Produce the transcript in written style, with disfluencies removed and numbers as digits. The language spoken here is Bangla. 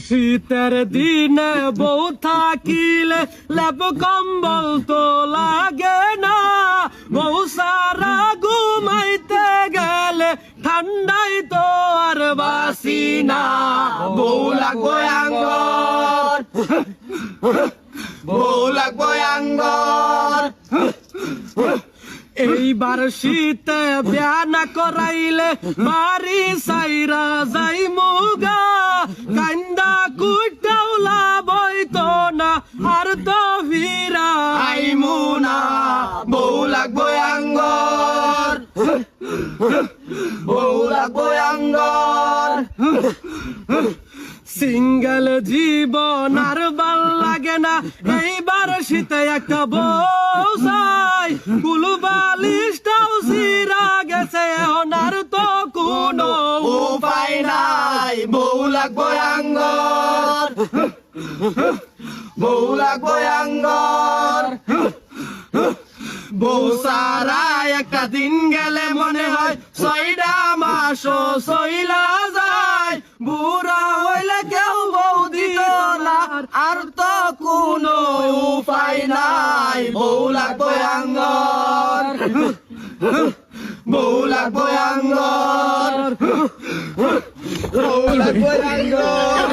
শীতের দিনে বউ থাকিলে লেপ কম্বল তো লাগে না, বউ সারা ঘুমাইতে গেলে ঠান্ডাই তো আর বাসি না। বউ লাগবো আঙ্গর, বউ লাগবো আঙ্গর। এইবার শীতে বিয়া না করাইলে বাড়ি সাইরা যাই মুগা, কান্দা কুটাউলা বইতো না আর তো ফিরা আইমু না। বউ লাগবো আঙ্গর, বউ লাগবো আঙ্গর। সিঙ্গেল জীবন আর ভাল লাগে না, এইবার শীতে একটা বউ চাই। কুলু বালিশটাও ছিঁড়া গেছে, এখন আর তো কোনো উপায় নাই। বউ লাগবো আঙ্গর, বউ লাগবো আঙ্গর। বউ সারা একটা দিন গেলে মনে হয় 6টা মাসও চইলা যায়। বুড়া হইলে কেউ বউ দিত না, আর তো কোনো উপায় নাই। বউ লাগবো আঙ্গর, বউ লাগবো আঙ্গর, বউ লাগবো আঙ্গর।